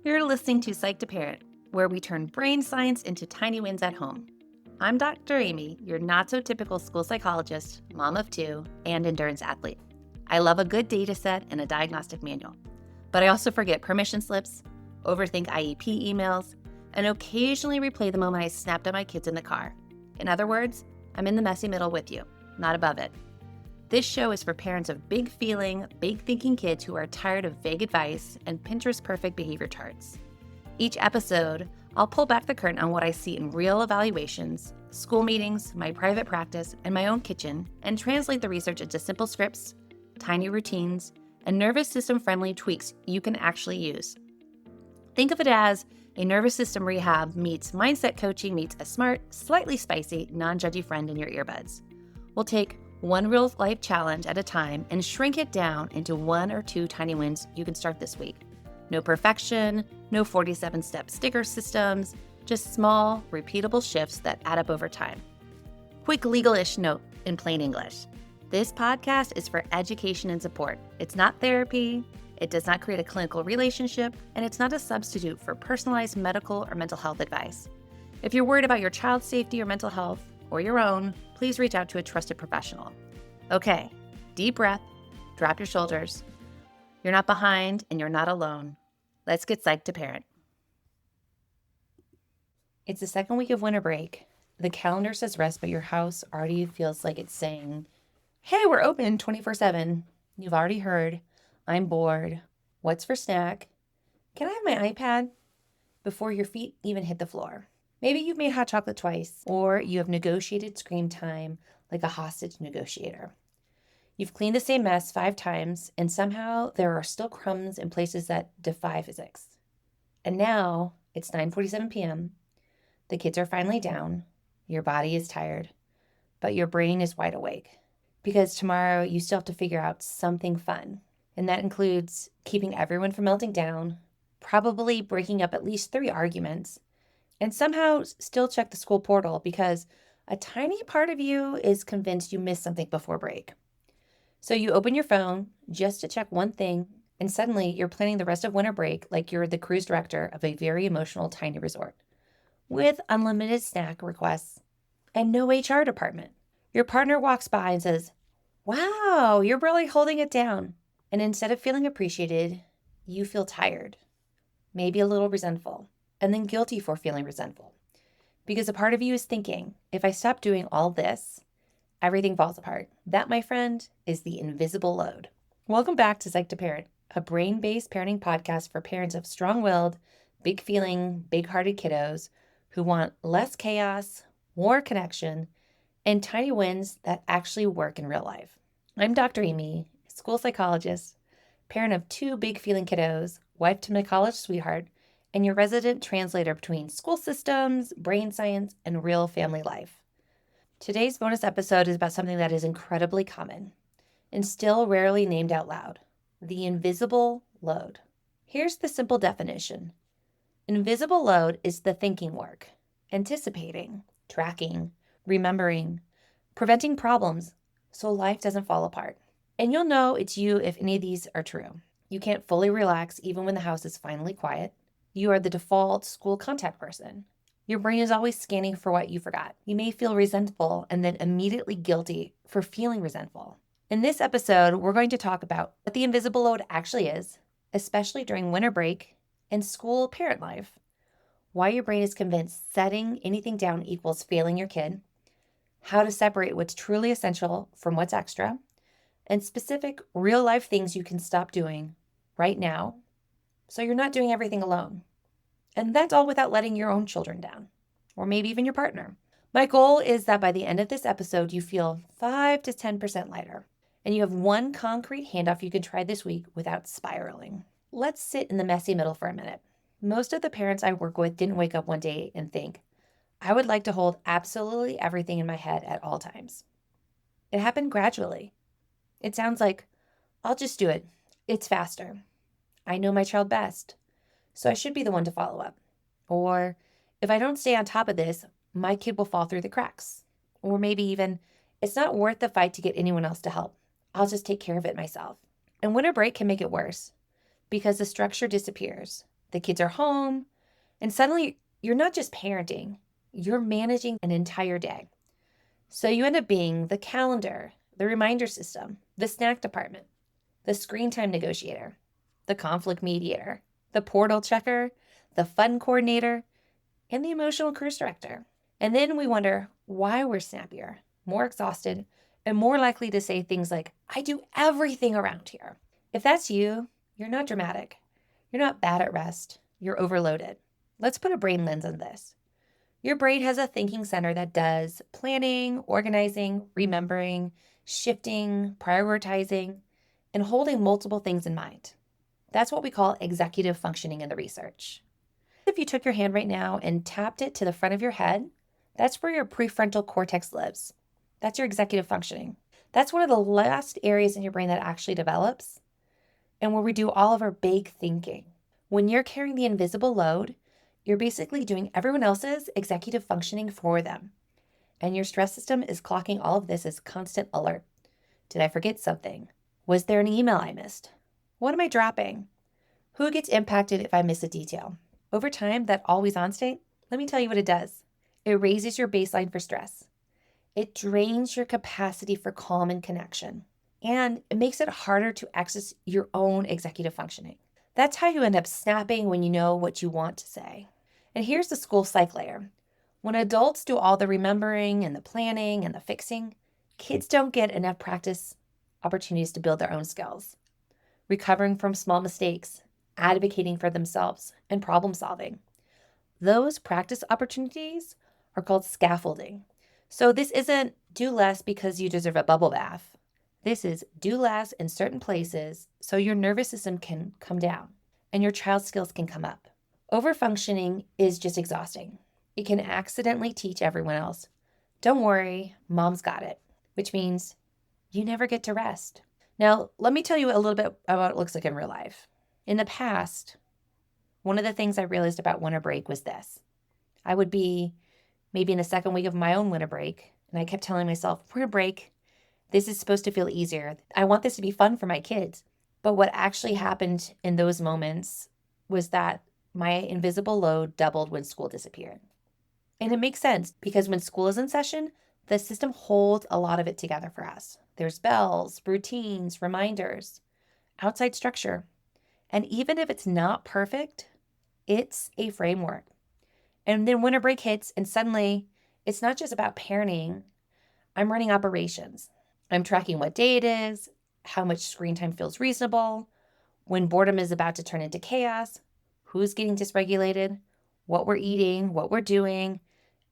You're listening to Psych to Parent, where we turn brain science into tiny wins at home. I'm Dr. Amy, your not-so-typical school psychologist, mom of two, and endurance athlete. I love a good data set and a diagnostic manual. But I also forget permission slips, overthink IEP emails, and occasionally replay the moment I snapped at my kids in the car. In other words, I'm in the messy middle with you, not above it. This show is for parents of big feeling, big thinking kids who are tired of vague advice and Pinterest perfect behavior charts. Each episode, I'll pull back the curtain on what I see in real evaluations, school meetings, my private practice, and my own kitchen, and translate the research into simple scripts, tiny routines, and nervous system friendly tweaks you can actually use. Think of it as a nervous system rehab meets mindset coaching meets a smart, slightly spicy, non-judgy friend in your earbuds. We'll take one real life challenge at a time and shrink it down into 1 or 2 tiny wins you can start this week. No perfection, no 47-step sticker systems, just small, repeatable shifts that add up over time. Quick legal-ish note in plain English. This podcast is for education and support. It's not therapy, it does not create a clinical relationship, and it's not a substitute for personalized medical or mental health advice. If you're worried about your child's safety or mental health, or your own, please reach out to a trusted professional. Okay, deep breath, drop your shoulders. You're not behind and you're not alone. Let's get psyched to parent. It's the second week of winter break. The calendar says rest, but your house already feels like it's saying, hey, we're open 24/7. You've already heard, I'm bored. What's for snack? Can I have my iPad? Before your feet even hit the floor. Maybe you've made hot chocolate twice, or you have negotiated screen time like a hostage negotiator. You've cleaned the same mess 5 times, and somehow there are still crumbs in places that defy physics. And now it's 9:47 p.m. The kids are finally down. Your body is tired, but your brain is wide awake. Because tomorrow you still have to figure out something fun. And that includes keeping everyone from melting down, probably breaking up at least 3 arguments, and somehow still check the school portal because a tiny part of you is convinced you missed something before break. So you open your phone just to check one thing, and suddenly you're planning the rest of winter break like you're the cruise director of a very emotional tiny resort with unlimited snack requests and no HR department. Your partner walks by and says, wow, you're really holding it down. And instead of feeling appreciated, you feel tired, maybe a little resentful, and then guilty for feeling resentful. Because a part of you is thinking, if I stop doing all this, everything falls apart. That, my friend, is the invisible load. Welcome back to Psych to Parent, a brain-based parenting podcast for parents of strong-willed, big-feeling, big-hearted kiddos who want less chaos, more connection, and tiny wins that actually work in real life. I'm Dr. Amy, school psychologist, parent of 2 big-feeling kiddos, wife to my college sweetheart, and your resident translator between school systems, brain science, and real family life. Today's bonus episode is about something that is incredibly common and still rarely named out loud, the invisible load. Here's the simple definition. Invisible load is the thinking work, anticipating, tracking, remembering, preventing problems so life doesn't fall apart. And you'll know it's you if any of these are true. You can't fully relax even when the house is finally quiet. You are the default school contact person. Your brain is always scanning for what you forgot. You may feel resentful and then immediately guilty for feeling resentful. In this episode, we're going to talk about what the invisible load actually is, especially during winter break and school parent life, why your brain is convinced setting anything down equals failing your kid, how to separate what's truly essential from what's extra, and specific real-life things you can stop doing right now so you're not doing everything alone. And that's all without letting your own children down, or maybe even your partner. My goal is that by the end of this episode, you feel 5 to 10% lighter, and you have one concrete handoff you can try this week without spiraling. Let's sit in the messy middle for a minute. Most of the parents I work with didn't wake up one day and think, I would like to hold absolutely everything in my head at all times. It happened gradually. It sounds like, I'll just do it. It's faster. I know my child best, so I should be the one to follow up. Or if I don't stay on top of this, my kid will fall through the cracks. Or maybe even, it's not worth the fight to get anyone else to help. I'll just take care of it myself. And winter break can make it worse because the structure disappears. the kids are home, and suddenly you're not just parenting, you're managing an entire day. So you end up being the calendar, the reminder system, the snack department, the screen time negotiator, the conflict mediator, the portal checker, the fun coordinator, and the emotional cruise director. And then we wonder why we're snappier, more exhausted, and more likely to say things like, I do everything around here. If that's you, you're not dramatic. You're not bad at rest. You're overloaded. Let's put a brain lens on this. Your brain has a thinking center that does planning, organizing, remembering, shifting, prioritizing, and holding multiple things in mind. That's what we call executive functioning in the research. If you took your hand right now and tapped it to the front of your head, that's where your prefrontal cortex lives. That's your executive functioning. That's one of the last areas in your brain that actually develops and where we do all of our big thinking. When you're carrying the invisible load, you're basically doing everyone else's executive functioning for them. And your stress system is clocking all of this as constant alert. Did I forget something? Was there an email I missed? What am I dropping? Who gets impacted if I miss a detail? Over time, that always on state, let me tell you what it does. It raises your baseline for stress. It drains your capacity for calm and connection. And it makes it harder to access your own executive functioning. That's how you end up snapping when you know what you want to say. And here's the school psych layer. When adults do all the remembering and the planning and the fixing, kids don't get enough practice opportunities to build their own skills. Recovering from small mistakes, advocating for themselves, and problem solving. Those practice opportunities are called scaffolding. So this isn't do less because you deserve a bubble bath. This is do less in certain places so your nervous system can come down and your child's skills can come up. Overfunctioning is just exhausting. It can accidentally teach everyone else, don't worry, mom's got it, which means you never get to rest. Now, let me tell you a little bit about what it looks like in real life. In the past, one of the things I realized about winter break was this. I would be maybe in the second week of my own winter break, and I kept telling myself, winter break, this is supposed to feel easier. I want this to be fun for my kids. But what actually happened in those moments was that my invisible load doubled when school disappeared. And it makes sense because when school is in session, the system holds a lot of it together for us. There's bells, routines, reminders, outside structure. And even if it's not perfect, it's a framework. And then winter break hits and suddenly it's not just about parenting. I'm running operations. I'm tracking what day it is, how much screen time feels reasonable, when boredom is about to turn into chaos, who's getting dysregulated, what we're eating, what we're doing,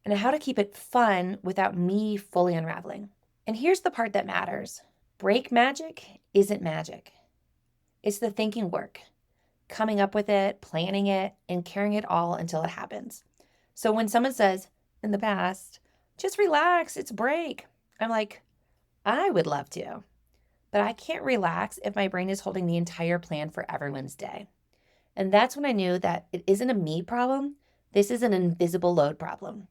and how to keep it fun without me fully unraveling. And here's the part that matters. Break magic isn't magic. It's the thinking work, coming up with it, planning it, and carrying it all until it happens. So when someone says, in the past, just relax, it's break, I'm like, I would love to, but I can't relax if my brain is holding the entire plan for everyone's day. And that's when I knew that it isn't a me problem. This is an invisible load problem.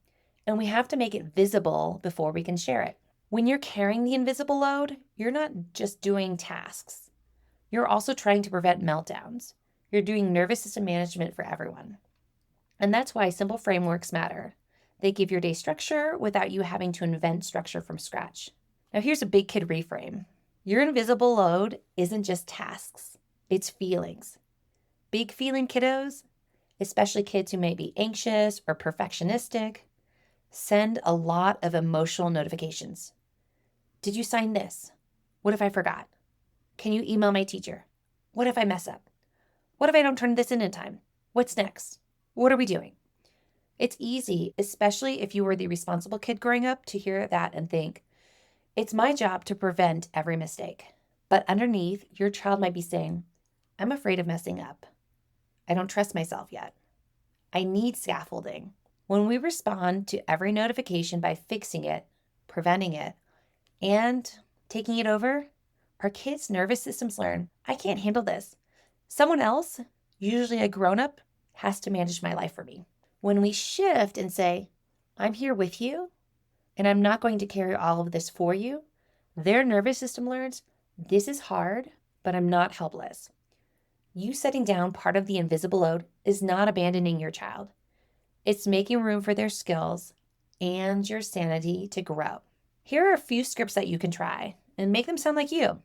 And we have to make it visible before we can share it. When you're carrying the invisible load, you're not just doing tasks. You're also trying to prevent meltdowns. You're doing nervous system management for everyone. And that's why simple frameworks matter. They give your day structure without you having to invent structure from scratch. Now here's a big kid reframe. Your invisible load isn't just tasks, it's feelings. Big feeling kiddos, especially kids who may be anxious or perfectionistic, send a lot of emotional notifications. Did you sign this? What if I forgot? Can you email my teacher? What if I mess up? What if I don't turn this in time? What's next? What are we doing? It's easy, especially if you were the responsible kid growing up, to hear that and think, it's my job to prevent every mistake. But underneath, your child might be saying, I'm afraid of messing up. I don't trust myself yet. I need scaffolding. When we respond to every notification by fixing it, preventing it, and taking it over, our kids' nervous systems learn, I can't handle this. Someone else, usually a grown-up, has to manage my life for me. When we shift and say, I'm here with you, and I'm not going to carry all of this for you, their nervous system learns, this is hard, but I'm not helpless. You setting down part of the invisible load is not abandoning your child. It's making room for their skills and your sanity to grow. Here are a few scripts that you can try and make them sound like you.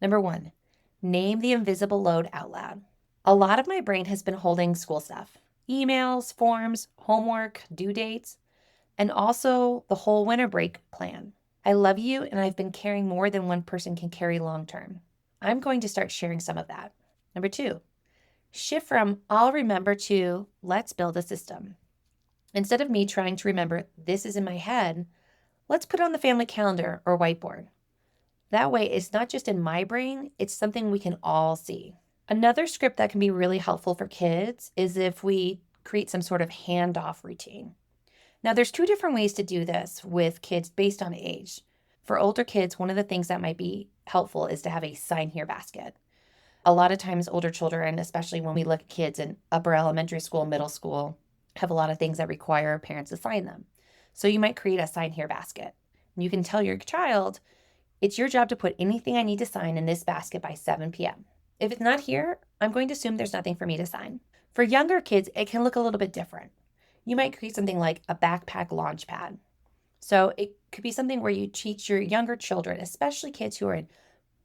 Number 1, name the invisible load out loud. A lot of my brain has been holding school stuff, emails, forms, homework, due dates, and also the whole winter break plan. I love you, and I've been carrying more than one person can carry long term. I'm going to start sharing some of that. Number 2, shift from I'll remember to let's build a system. Instead of me trying to remember this is in my head, let's put it on the family calendar or whiteboard. That way, it's not just in my brain, it's something we can all see. Another script that can be really helpful for kids is if we create some sort of handoff routine. Now, there's 2 different ways to do this with kids based on age. For older kids, one of the things that might be helpful is to have a sign here basket. A lot of times, older children, especially when we look at kids in upper elementary school, middle school, have a lot of things that require parents to sign them. So you might create a sign here basket. And you can tell your child, it's your job to put anything I need to sign in this basket by 7 p.m. If it's not here, I'm going to assume there's nothing for me to sign. For younger kids, it can look a little bit different. You might create something like a backpack launch pad. So it could be something where you teach your younger children, especially kids who are in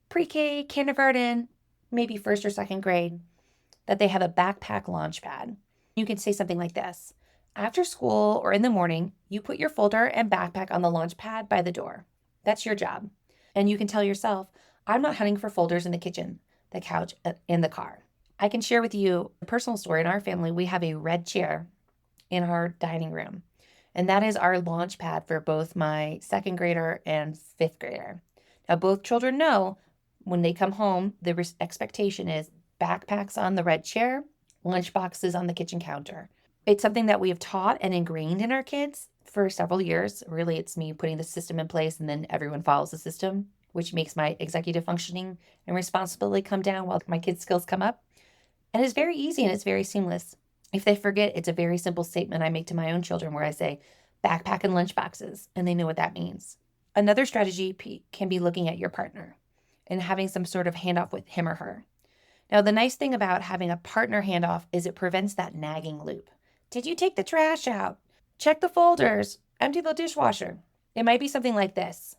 pre-K, kindergarten, maybe first or second grade, that they have a backpack launch pad. You can say something like this. After school or in the morning, you put your folder and backpack on the launch pad by the door. That's your job. And you can tell yourself, I'm not hunting for folders in the kitchen, the couch, and the car. I can share with you a personal story. In our family, we have a red chair in our dining room. And that is our launch pad for both my 2nd grader and 5th grader. Now, both children know when they come home, the expectation is backpacks on the red chair, lunch boxes on the kitchen counter. It's something that we have taught and ingrained in our kids for several years. Really, it's me putting the system in place and then everyone follows the system, which makes my executive functioning and responsibility come down while my kids' skills come up. And it's very easy and it's very seamless. If they forget, it's a very simple statement I make to my own children where I say, backpack and lunch boxes, and they know what that means. Another strategy can be looking at your partner and having some sort of handoff with him or her. Now, the nice thing about having a partner handoff is it prevents that nagging loop. Did you take the trash out? Check the folders, empty the dishwasher. It might be something like this,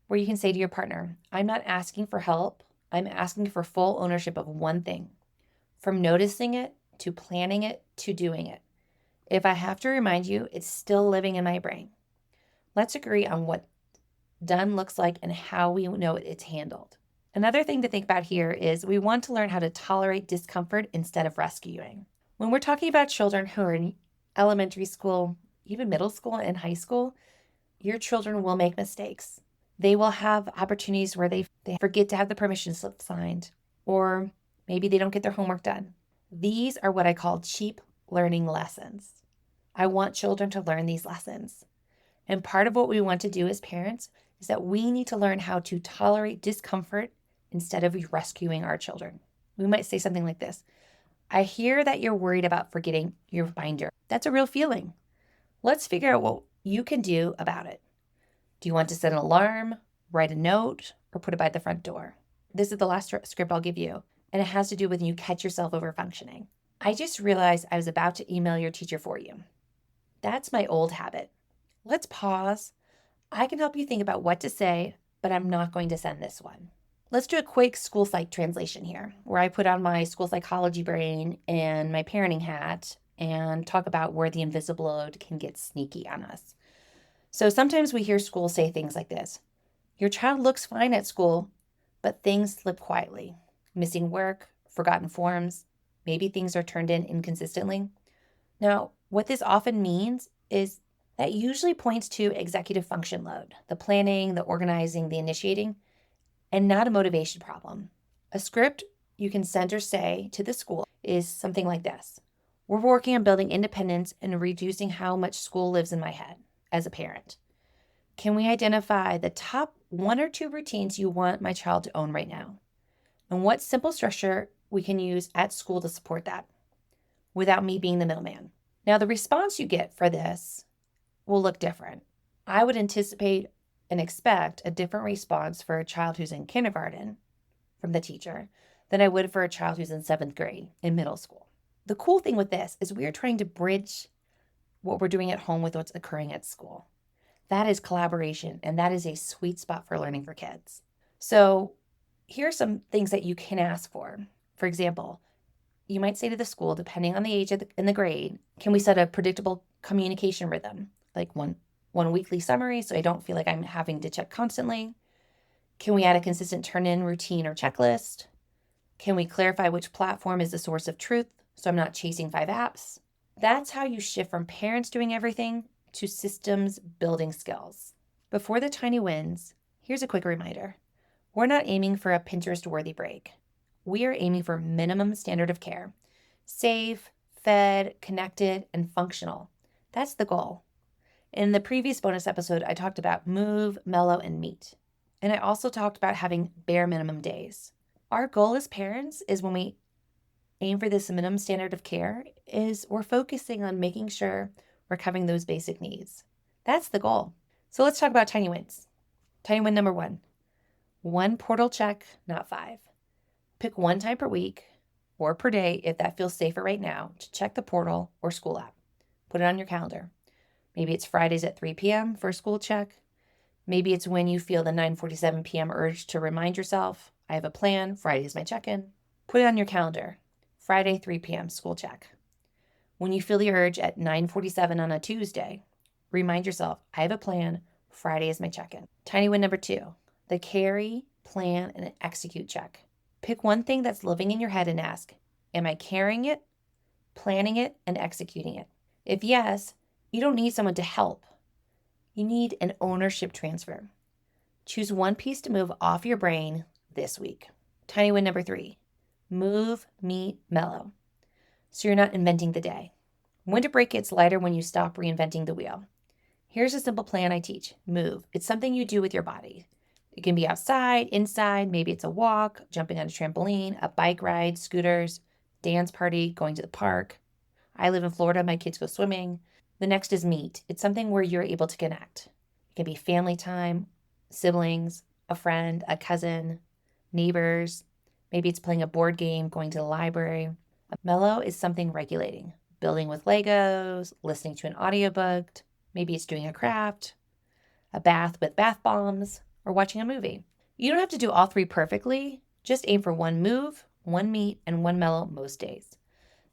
where you can say to your partner, I'm not asking for help. I'm asking for full ownership of one thing, from noticing it to planning it to doing it. If I have to remind you, it's still living in my brain. Let's agree on what done looks like and how we know it's handled. Another thing to think about here is we want to learn how to tolerate discomfort instead of rescuing. When we're talking about children who are in elementary school, even middle school and high school, your children will make mistakes. They will have opportunities where they forget to have the permission slip signed, or maybe they don't get their homework done. These are what I call cheap learning lessons. I want children to learn these lessons. And part of what we want to do as parents is that we need to learn how to tolerate discomfort instead of rescuing our children. We might say something like this. I hear that you're worried about forgetting your binder. That's a real feeling. Let's figure out what you can do about it. Do you want to set an alarm, write a note, or put it by the front door? This is the last script I'll give you, and it has to do with when you catch yourself over functioning. I just realized I was about to email your teacher for you. That's my old habit. Let's pause. I can help you think about what to say, but I'm not going to send this one. Let's do a quick school psych translation here, where I put on my school psychology brain and my parenting hat and talk about where the invisible load can get sneaky on us. So sometimes we hear schools say things like this. Your child looks fine at school, but things slip quietly. Missing work, forgotten forms, maybe things are turned in inconsistently. Now, what this often means is that usually points to executive function load, the planning, the organizing, the initiating, and not a motivation problem. A script you can send or say to the school is something like this. We're working on building independence and reducing how much school lives in my head as a parent. Can we identify the top 1 or 2 routines you want my child to own right now? And what simple structure we can use at school to support that without me being the middleman? Now, the response you get for this will look different. I would anticipate and expect a different response for a child who's in kindergarten from the teacher than I would for a child who's in 7th grade in middle school. The cool thing with this is we are trying to bridge what we're doing at home with what's occurring at school. That is collaboration, and that is a sweet spot for learning for kids. So here are some things that you can ask for. For example, you might say to the school, depending on the age and the grade, can we set a predictable communication rhythm, like one weekly summary so I don't feel like I'm having to check constantly? Can we add a consistent turn-in routine or checklist? Can we clarify which platform is the source of truth so I'm not chasing 5 apps? That's how you shift from parents doing everything to systems building skills. Before the tiny wins, here's a quick reminder. We're not aiming for a Pinterest-worthy break. We are aiming for minimum standard of care. Safe, fed, connected, and functional. That's the goal. In the previous bonus episode, I talked about move, mellow, and meet. And I also talked about having bare minimum days. Our goal as parents is when we aim for this minimum standard of care is we're focusing on making sure we're covering those basic needs. That's the goal. So let's talk about tiny wins. Tiny win number 1 portal check, not 5. Pick 1 time per week or per day if that feels safer right now to check the portal or school app. Put it on your calendar. Maybe it's Fridays at 3 p.m. for a school check. Maybe it's when you feel the 9:47 p.m. urge to remind yourself, I have a plan, Friday is my check-in. Put it on your calendar. Friday, 3 p.m. school check. When you feel the urge at 9:47 on a Tuesday, remind yourself, I have a plan, Friday is my check-in. Tiny win number 2, the carry, plan, and execute check. Pick 1 thing that's living in your head and ask, am I carrying it, planning it, and executing it? If yes, you don't need someone to help. You need an ownership transfer. Choose 1 piece to move off your brain this week. Tiny win number 3, move, meet, mellow. So you're not inventing the day. Winter break gets lighter when you stop reinventing the wheel. Here's a simple plan I teach. Move. It's something you do with your body. It can be outside, inside, maybe it's a walk, jumping on a trampoline, a bike ride, scooters, dance party, going to the park. I live in Florida, my kids go swimming. The next is meet. It's something where you're able to connect. It can be family time, siblings, a friend, a cousin, neighbors. Maybe it's playing a board game, going to the library. Mellow is something regulating, building with Legos, listening to an audiobook. Maybe it's doing a craft, a bath with bath bombs, or watching a movie. You don't have to do all 3 perfectly. Just aim for 1 move, 1 meet, and 1 mellow most days.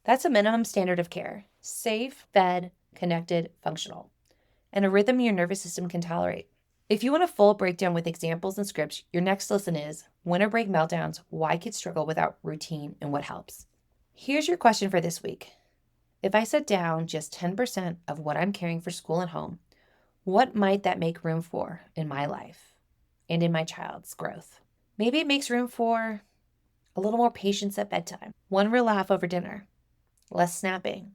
That's a minimum standard of care. Safe, fed, connected, functional, and a rhythm your nervous system can tolerate. If you want a full breakdown with examples and scripts, your next listen is Winter Break Meltdowns, Why Kids Struggle Without Routine and What Helps. Here's your question for this week. If I set down just 10% of what I'm carrying for school and home, what might that make room for in my life and in my child's growth? Maybe it makes room for a little more patience at bedtime, 1 real laugh over dinner, less snapping,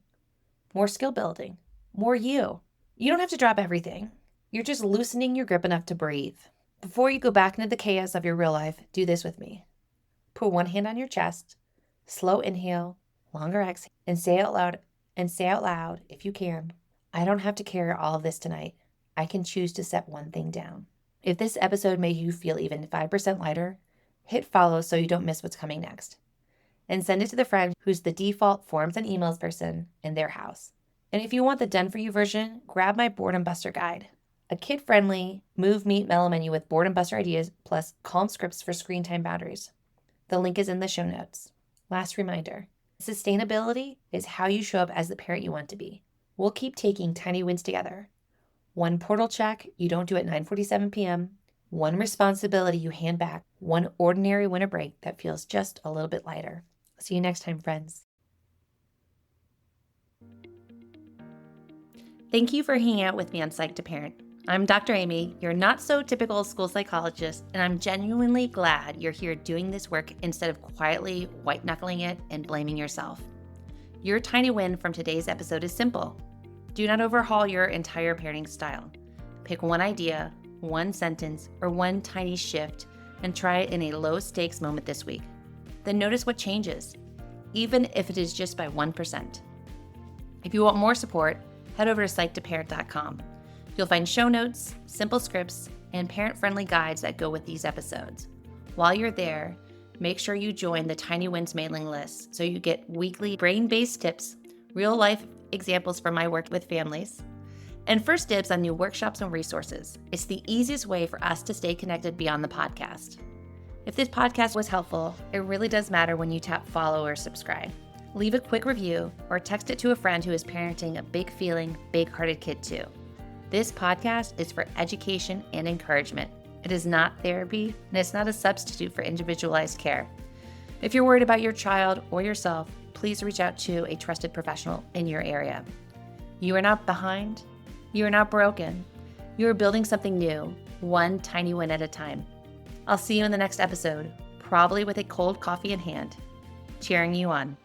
more skill building, more you. You don't have to drop everything. You're just loosening your grip enough to breathe. Before you go back into the chaos of your real life, do this with me. Put 1 hand on your chest, slow inhale, longer exhale, and say out loud, if you can, I don't have to carry all of this tonight. I can choose to set 1 thing down. If this episode made you feel even 5% lighter, hit follow so you don't miss what's coming next. And send it to the friend who's the default forms and emails person in their house. And if you want the done-for-you version, grab my Boredom Buster guide, a kid-friendly move, meet, mellow menu with boredom buster ideas plus calm scripts for screen time boundaries. The link is in the show notes. Last reminder, sustainability is how you show up as the parent you want to be. We'll keep taking tiny wins together. 1 portal check you don't do at 9:47 p.m., 1 responsibility you hand back, 1 ordinary winter break that feels just a little bit lighter. See you next time, friends. Thank you for hanging out with me on Psych to Parent. I'm Dr. Amy, your not-so-typical school psychologist, and I'm genuinely glad you're here doing this work instead of quietly white-knuckling it and blaming yourself. Your tiny win from today's episode is simple. Do not overhaul your entire parenting style. Pick 1 idea, 1 sentence, or 1 tiny shift and try it in a low-stakes moment this week. Then notice what changes, even if it is just by 1%. If you want more support, head over to psych2parent.com. You'll find show notes, simple scripts, and parent-friendly guides that go with these episodes. While you're there, Make sure you join the Tiny Wins mailing list so you get weekly brain-based tips, real-life examples from my work with families, and first dibs on new workshops and resources. It's the easiest way for us to stay connected beyond the podcast. If this podcast was helpful, it really does matter when you tap follow or subscribe. Leave a quick review or text it to a friend who is parenting a big feeling, big-hearted kid too. This podcast is for education and encouragement. It is not therapy, and it's not a substitute for individualized care. If you're worried about your child or yourself, please reach out to a trusted professional in your area. You are not behind. You are not broken. You are building something new, one tiny win at a time. I'll see you in the next episode, probably with a cold coffee in hand, cheering you on.